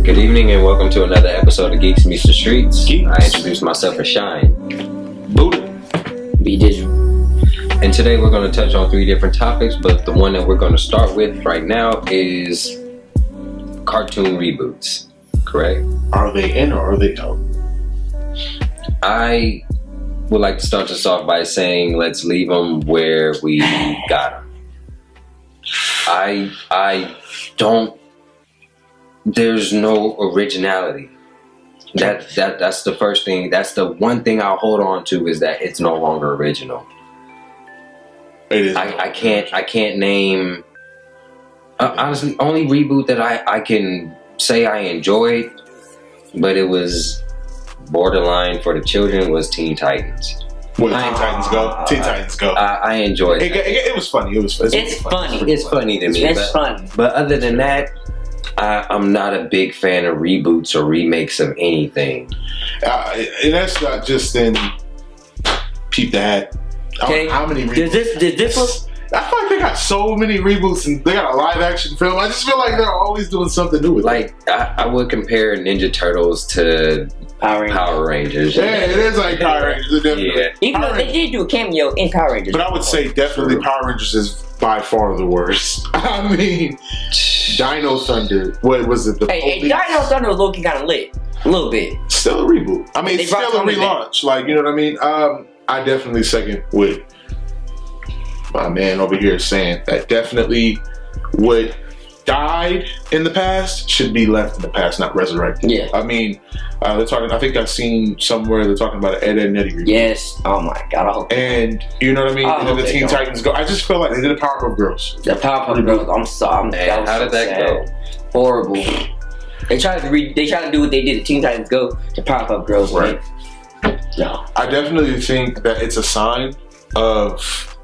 Good evening and welcome to another episode of Geeks Meets the Streets. I introduce myself as Shine. Buddah. Be digital. And today we're going to touch on 3 different topics, but the one that we're going to start with right now is cartoon reboots. Correct? Are they in or are they out? I would like to start this off by saying let's leave them where we got them. I don't. There's no originality. That's the first thing. That's the one thing I'll hold on to is that it's no longer original. It is. I can't name. Honestly, only reboot that I can say I enjoyed, but it was borderline for the children was Teen Titans. Where Teen Titans Go? Teen Titans Go. I enjoyed it. It was funny. It's funny. It's funny to me. It's funny. But other than that, I'm not a big fan of reboots or remakes of anything. And that's not just in Peep the Hat. Okay. How many reboots? Did this one? I feel like they got so many reboots and they got a live action film. I just feel like they're always doing something new with it. Like, I would compare Ninja Turtles to Power Rangers. Yeah, it is like Power Rangers. Yeah. Even though they did do a cameo in Power Rangers. But I would say definitely Power Rangers is by far the worst. I mean, Dino Thunder. What was it? Hey, Dino Thunder was low-key kind of lit. A little bit. Still a reboot. I mean, it's still a relaunch. Like, you know what I mean? I definitely second with my man over here saying that definitely what died in the past should be left in the past, not resurrected. Yeah. I mean, they're talking. I think I've seen somewhere they're talking about an Ed, Nettie reboot. Yes. Oh my God. I hope. And you know what I mean? And then the Teen Titans Go. I just feel like they did a Powerpuff Girls. The Powerpuff Girls. I'm sorry. Man, how did that go? Horrible. They tried to do what they did to Teen Titans Go to Powerpuff Girls. Right. No. I definitely think that it's a sign of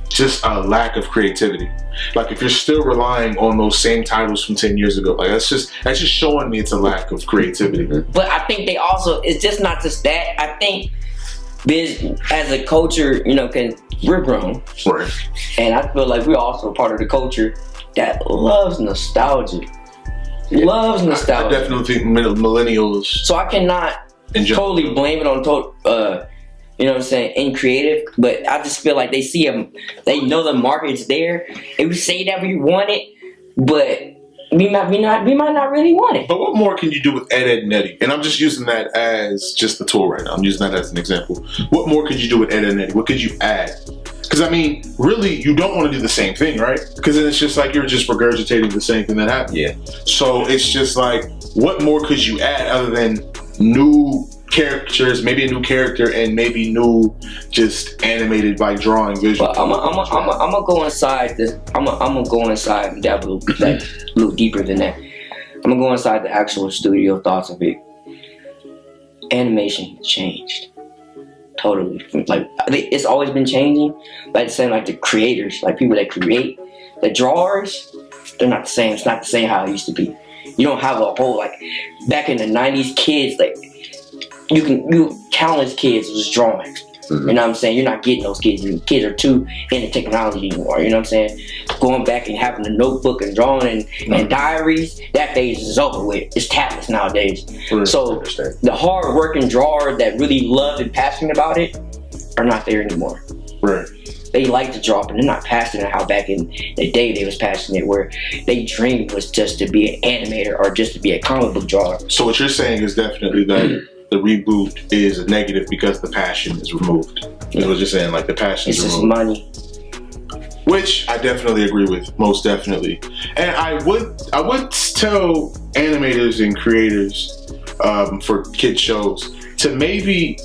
just a lack of creativity. Like if you're still relying on those same titles from 10 years ago, like that's just showing me it's a lack of creativity. But I think they also, it's just not just that. I think this as a culture, you know, cause we're grown. Right. And I feel like we're also part of the culture that loves nostalgia. Yeah. Loves nostalgia. I definitely think millennials. So I cannot totally blame it on you know what I'm saying, in creative, but I just feel like they see them, they know the market's there, and we say that we want it, but we might not really want it. But what more can you do with Ed, Nettie? And I'm just using that as just the tool right now. I'm using that as an example. What more could you do with Ed, Nettie? What could you add? Because I mean, really, you don't want to do the same thing, right? Because then it's just like you're just regurgitating the same thing that happened. Yeah. So it's just like, what more could you add other than new characters, maybe a new character, and maybe new, just animated by drawing visual. But I'm gonna go inside the. I'm gonna go inside and dive a little deeper than that. I'm gonna go inside the actual studio thoughts of it. Animation changed totally. Like it's always been changing. Like saying, like the creators, like people that create, the drawers, they're not the same. It's not the same how it used to be. You don't have a whole like back in the '90s, kids like. Countless kids was drawing. Mm-hmm. You know what I'm saying? You're not getting those kids. Kids are too into technology anymore. You know what I'm saying? Going back and having a notebook and drawing and diaries, that phase is over with. It's tablets nowadays. So the hard-working drawers that really love and passionate about it are not there anymore. Right. They like to draw, but they're not passionate how back in the day they was passionate, where they dream was just to be an animator or just to be a comic book drawer. So what you're saying is definitely that the reboot is a negative because the passion is removed. Is what you're saying, like the passion is removed. It's just money. Which I definitely agree with, most definitely. And I would tell animators and creators for kid shows to maybe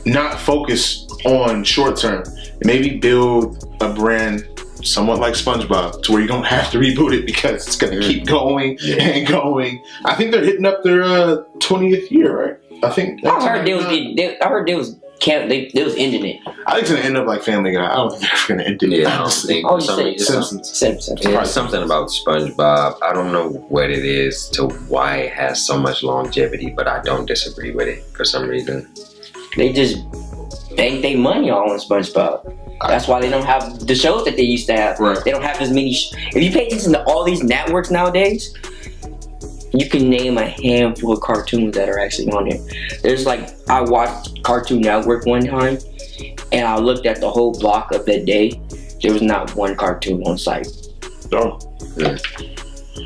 not focus on short term. Maybe build a brand somewhat like SpongeBob to where you don't have to reboot it because it's going to keep going and going. I think they're hitting up their 20th year, right? I think. I heard they was ending it. I think it's gonna end up like Family Guy. I don't think they're gonna end it. Yeah, I don't think. Simpsons. Yeah, something about SpongeBob. I don't know what it is to why it has so much longevity, but I don't disagree with it for some reason. They just bank their money on SpongeBob. That's why they don't have the shows that they used to have. Right. They don't have as many. If you pay attention to all these networks nowadays, you can name a handful of cartoons that are actually on there. There's like, I watched Cartoon Network one time, and I looked at the whole block of that day. There was not one cartoon on site. Oh. Yeah.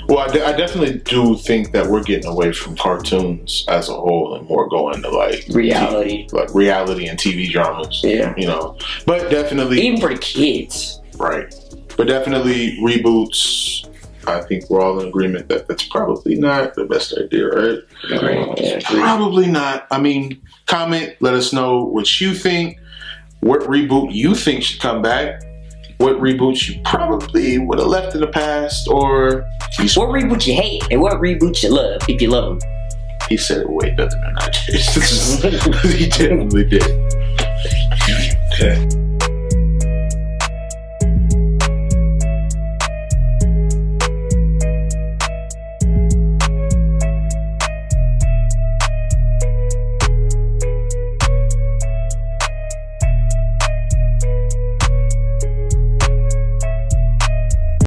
Well, I definitely do think that we're getting away from cartoons as a whole and more going to like reality, reality and TV dramas. Yeah, you know, but definitely even for the kids, right? But definitely reboots. I think we're all in agreement that that's probably not the best idea, right? Yeah, probably not. I mean, comment, let us know what you think. What reboot you think should come back? What reboots you probably would have left in the past, or what reboots you hate and what reboots you love if you love them. He said it way better than I did. He definitely did. Okay.